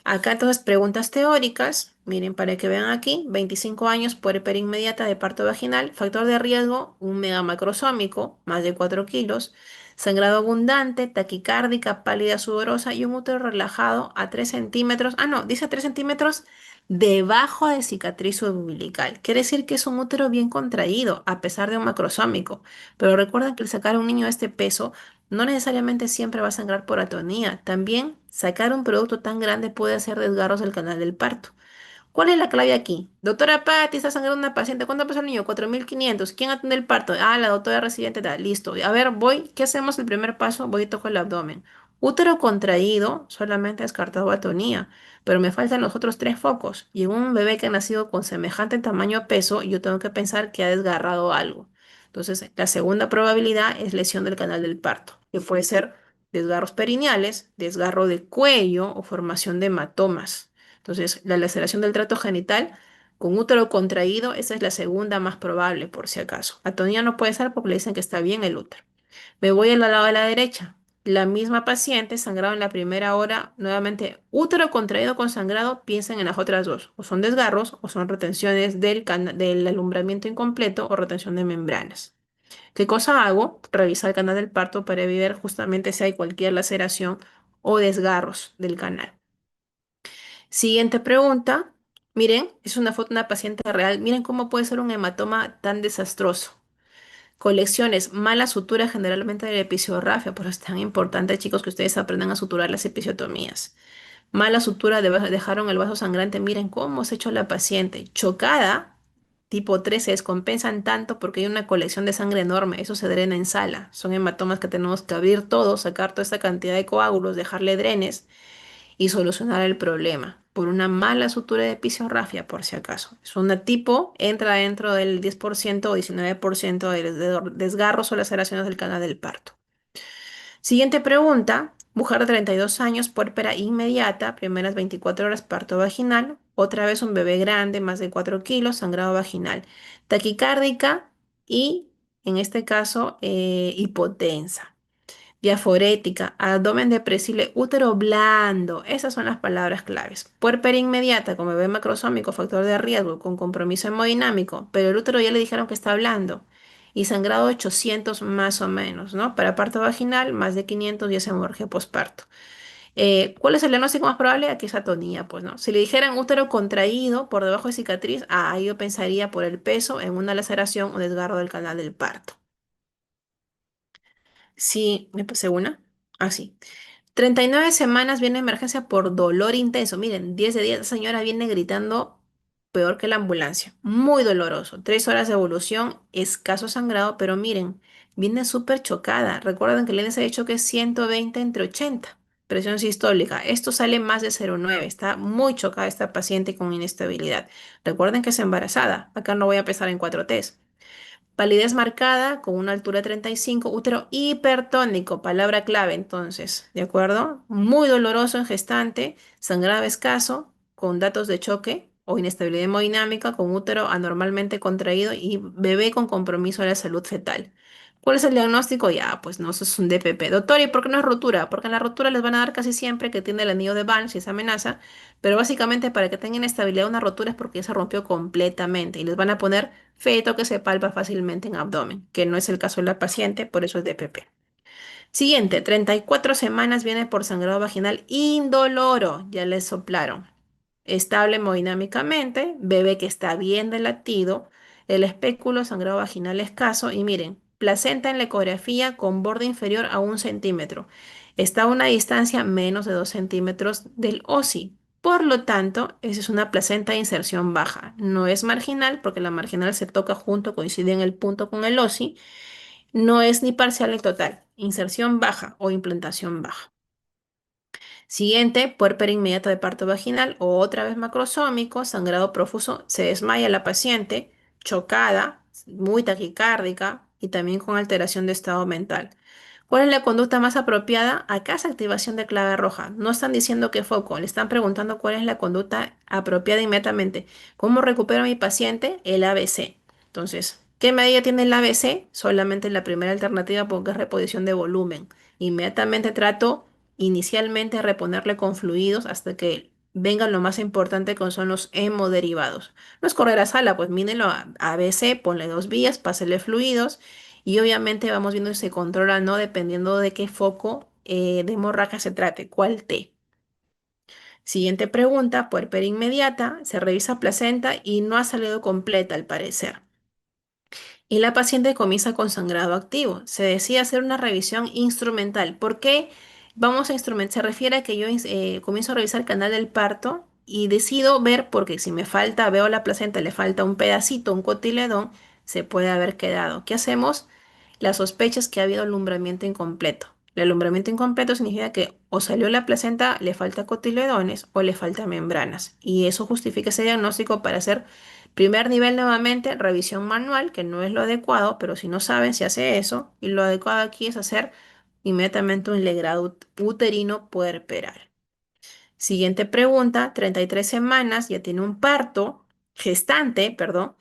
A: Acá entonces preguntas teóricas. Miren, para que vean aquí, 25 años, puerperia inmediata de parto vaginal, factor de riesgo, un megamacrosómico, más de 4 kilos, sangrado abundante, taquicárdica, pálida sudorosa y un útero relajado a 3 centímetros. Ah, no, dice 3 centímetros debajo de cicatriz umbilical. Quiere decir que es un útero bien contraído, a pesar de un macrosómico. Pero recuerden que al sacar a un niño de este peso, no necesariamente siempre va a sangrar por atonía. También sacar un producto tan grande puede hacer desgarros del canal del parto. ¿Cuál es la clave aquí? Doctora Patti, está sangrando una paciente. ¿Cuánto pesa el niño? 4.500. ¿Quién atiende el parto? Ah, la doctora residente. Listo. A ver, voy. ¿Qué hacemos el primer paso? Voy y toco el abdomen. Útero contraído, solamente descartado atonía. Pero me faltan los otros tres focos. Y en un bebé que ha nacido con semejante tamaño peso, yo tengo que pensar que ha desgarrado algo. Entonces, la segunda probabilidad es lesión del canal del parto, que puede ser desgarros perineales, desgarro de cuello o formación de hematomas. Entonces, la laceración del trato genital con útero contraído, esa es la segunda más probable, por si acaso. Atonía no puede ser porque le dicen que está bien el útero. Me voy al lado de la derecha. La misma paciente sangrado en la primera hora, nuevamente útero contraído con sangrado, piensen en las otras dos. O son desgarros o son retenciones del alumbramiento incompleto o retención de membranas. ¿Qué cosa hago? Revisar el canal del parto para ver justamente si hay cualquier laceración o desgarros del canal. Siguiente pregunta. Miren, es una foto de una paciente real. Miren cómo puede ser un hematoma tan desastroso. Colecciones, mala sutura generalmente de la episiografía, por eso es tan importante, chicos, que ustedes aprendan a suturar las episiotomías. Mala sutura, dejaron el vaso sangrante. Miren cómo se ha hecho la paciente. Chocada, tipo 3 se descompensan tanto porque hay una colección de sangre enorme. Eso se drena en sala. Son hematomas que tenemos que abrir todo, sacar toda esta cantidad de coágulos, dejarle drenes y solucionar el problema por una mala sutura de episiografía, por si acaso. Es una tipo, entra dentro del 10% o 19% de desgarros o laceraciones del canal del parto. Siguiente pregunta. Mujer de 32 años, puérpera inmediata, primeras 24 horas parto vaginal. Otra vez un bebé grande, más de 4 kilos, sangrado vaginal. Taquicárdica y, en este caso, hipotensa. Diaforética, abdomen depresible, útero blando. Esas son las palabras claves. Puérpera inmediata, con bebé macrosómico, factor de riesgo, con compromiso hemodinámico, pero el útero ya le dijeron que está blando. Y sangrado 800 más o menos, ¿no? Para parto vaginal, más de 500 y es hemorragia posparto. ¿Cuál es el diagnóstico más probable? Aquí es atonía, pues, ¿no? Si le dijeran útero contraído por debajo de cicatriz, ahí yo pensaría por el peso en una laceración o desgarro del canal del parto. Sí, me pasé una. Así. 39 semanas viene emergencia por dolor intenso. Miren, 10 de 10, la señora viene gritando peor que la ambulancia. Muy doloroso. 3 horas de evolución, escaso sangrado, pero miren, viene súper chocada. Recuerden que el índice de choque es 120 entre 80. Presión sistólica. Esto sale más de 0,9. Está muy chocada esta paciente con inestabilidad. Recuerden que es embarazada. Acá no voy a pesar en 4 test. Palidez marcada con una altura de 35, útero hipertónico, palabra clave entonces, ¿de acuerdo? Muy doloroso en gestante, sangrado escaso, con datos de choque o inestabilidad hemodinámica, con útero anormalmente contraído y bebé con compromiso de la salud fetal. ¿Cuál es el diagnóstico? Ya, pues no, eso es un DPP. Doctor, ¿y por qué no es rotura? Porque en la rotura les van a dar casi siempre que tiene el anillo de Banch si es amenaza, pero básicamente para que tengan estabilidad una rotura es porque ya se rompió completamente y les van a poner feto que se palpa fácilmente en abdomen, que no es el caso de la paciente, por eso es DPP. Siguiente, 34 semanas viene por sangrado vaginal indoloro, ya le soplaron. Estable hemodinámicamente, bebé que está bien de latido, el espéculo, sangrado vaginal escaso y miren, placenta en la ecografía con borde inferior a 1 centímetro. Está a una distancia menos de 2 centímetros del OSI. Por lo tanto, esa es una placenta de inserción baja. No es marginal porque la marginal se toca junto, coincide en el punto con el OSI. No es ni parcial ni total. Inserción baja o implantación baja. Siguiente, puérpera inmediata de parto vaginal o otra vez macrosómico, sangrado profuso, se desmaya la paciente, chocada, muy taquicárdica y también con alteración de estado mental. ¿Cuál es la conducta más apropiada? Acá es activación de clave roja. No están diciendo qué foco, le están preguntando cuál es la conducta apropiada inmediatamente. ¿Cómo recupero a mi paciente? El ABC. Entonces, ¿qué medida tiene el ABC? Solamente la primera alternativa porque es reposición de volumen. Inmediatamente trato inicialmente reponerle con fluidos hasta que venga lo más importante que son los hemoderivados. No es correr a sala, pues mínelo a ABC, ponle 2 vías, pásele fluidos y obviamente vamos viendo si se controla o no dependiendo de qué foco de hemorragia se trate, cuál T. Siguiente pregunta, puerperia inmediata, se revisa placenta y no ha salido completa al parecer. Y la paciente comienza con sangrado activo. Se decide hacer una revisión instrumental. ¿Por qué vamos a instrumentar? Se refiere a que yo comienzo a revisar el canal del parto y decido ver, porque si me falta, veo la placenta, le falta un pedacito, un cotiledón, se puede haber quedado. ¿Qué hacemos? La sospecha es que ha habido alumbramiento incompleto. El alumbramiento incompleto significa que o salió la placenta, le falta cotiledones o le falta membranas. Y eso justifica ese diagnóstico para hacer primer nivel nuevamente, revisión manual, que no es lo adecuado, pero si no saben, se hace eso. Y lo adecuado aquí es hacer inmediatamente un legrado uterino puerperal. Siguiente pregunta, 33 semanas, ya tiene un parto, gestante, perdón,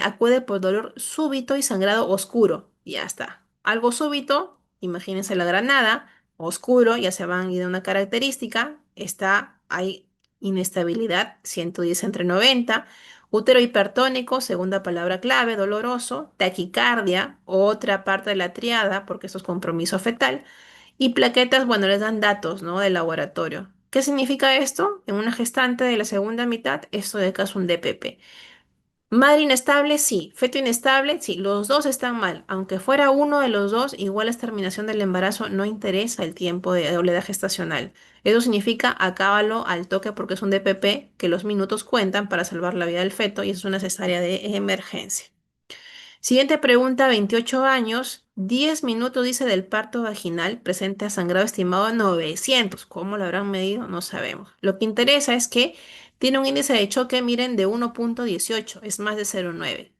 A: acude por dolor súbito y sangrado oscuro. Ya está. Algo súbito, imagínense la granada, oscuro, ya se van a ir de una característica, hay inestabilidad, 110 entre 90, útero hipertónico, segunda palabra clave, doloroso, taquicardia, otra parte de la triada, porque esto es compromiso fetal. Y plaquetas, bueno, les dan datos, ¿no? Del laboratorio. ¿Qué significa esto? En una gestante de la segunda mitad, esto de acá es un DPP. Madre inestable, sí. Feto inestable, sí. Los dos están mal. Aunque fuera uno de los dos, igual es terminación del embarazo, no interesa el tiempo de doble gestacional. Eso significa acábalo al toque porque es un DPP que los minutos cuentan para salvar la vida del feto y es una cesárea de emergencia. Siguiente pregunta, 28 años, 10 minutos dice del parto vaginal, presente a sangrado estimado 900. ¿Cómo lo habrán medido? No sabemos. Lo que interesa es que tiene un índice de choque, miren, de 1,18, es más de 0,9.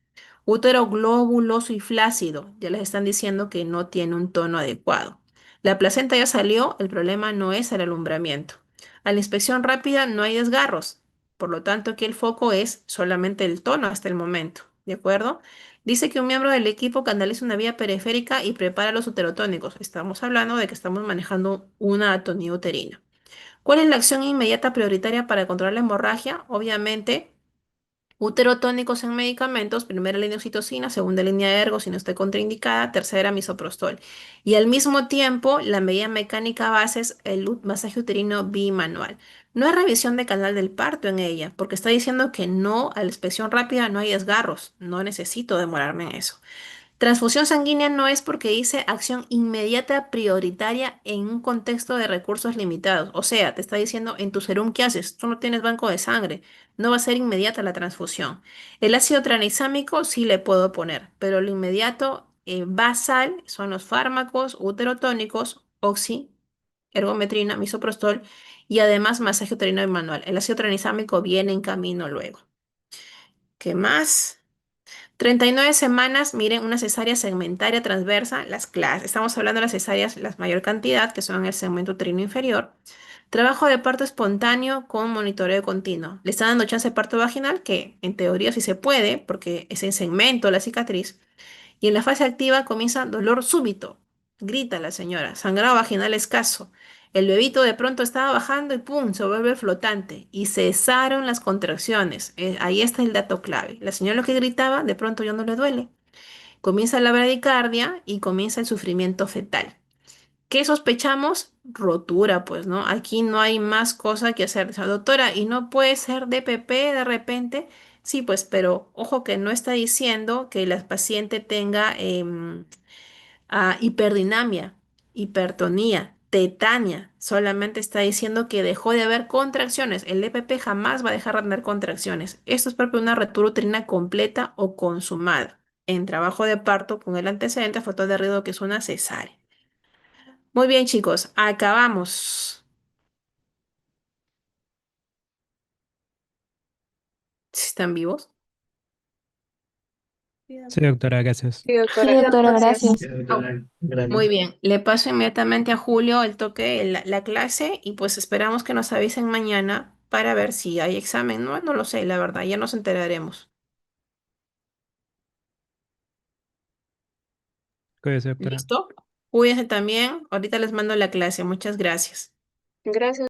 A: Útero globuloso y flácido, ya les están diciendo que no tiene un tono adecuado. La placenta ya salió, el problema no es el alumbramiento. A la inspección rápida no hay desgarros, por lo tanto aquí el foco es solamente el tono hasta el momento, ¿de acuerdo? Dice que un miembro del equipo canaliza una vía periférica y prepara los uterotónicos. Estamos hablando de que estamos manejando una atonía uterina. ¿Cuál es la acción inmediata prioritaria para controlar la hemorragia? Obviamente, uterotónicos en medicamentos, primera línea oxitocina, segunda línea de ergo si no está contraindicada, tercera misoprostol. Y al mismo tiempo, la medida mecánica base es el masaje uterino bimanual. No hay revisión de canal del parto en ella, porque está diciendo que no, a la inspección rápida no hay desgarros. No necesito demorarme en eso. Transfusión sanguínea no es porque dice acción inmediata prioritaria en un contexto de recursos limitados. O sea, te está diciendo en tu serum, ¿qué haces? Tú no tienes banco de sangre. No va a ser inmediata la transfusión. El ácido tranexámico sí le puedo poner, pero lo inmediato basal son los fármacos uterotónicos, oxi, ergometrina, misoprostol y además masaje uterino manual. El ácido tranexámico viene en camino luego. ¿Qué más? 39 semanas, miren, una cesárea segmentaria transversa, las clases. Estamos hablando de las cesáreas, la mayor cantidad, que son el segmento uterino inferior. Trabajo de parto espontáneo con monitoreo continuo. Le están dando chance de parto vaginal, que en teoría sí se puede, porque es en segmento la cicatriz. Y en la fase activa comienza dolor súbito. Grita la señora. Sangrado vaginal escaso. El bebito de pronto estaba bajando y ¡pum! Se vuelve flotante. Y cesaron las contracciones. Ahí está el dato clave. La señora lo que gritaba, de pronto ya no le duele. Comienza la bradicardia y comienza el sufrimiento fetal. ¿Qué sospechamos? Rotura, pues, ¿no? Aquí no hay más cosa que hacer. O sea, doctora, ¿y no puede ser DPP de repente? Sí, pues, pero ojo que no está diciendo que la paciente tenga hiperdinamia, hipertonía, tetania. Solamente está diciendo que dejó de haber contracciones. El DPP jamás va a dejar de tener contracciones. Esto es propio de una ruptura uterina completa o consumada. En trabajo de parto con el antecedente factor de riesgo que es una cesárea. Muy bien, chicos, acabamos. ¿Están vivos?
B: Sí, doctora, gracias.
C: Sí,
D: Sí,
C: doctora,
D: doctora,
C: gracias.
D: gracias.
A: Muy bien, le paso inmediatamente a Julio el toque, la clase y pues esperamos que nos avisen mañana para ver si hay examen. No, no lo sé, la verdad, ya nos enteraremos.
B: Cuídese, doctora.
A: ¿Listo? Cuídense también. Ahorita les mando la clase. Muchas gracias.
C: Gracias.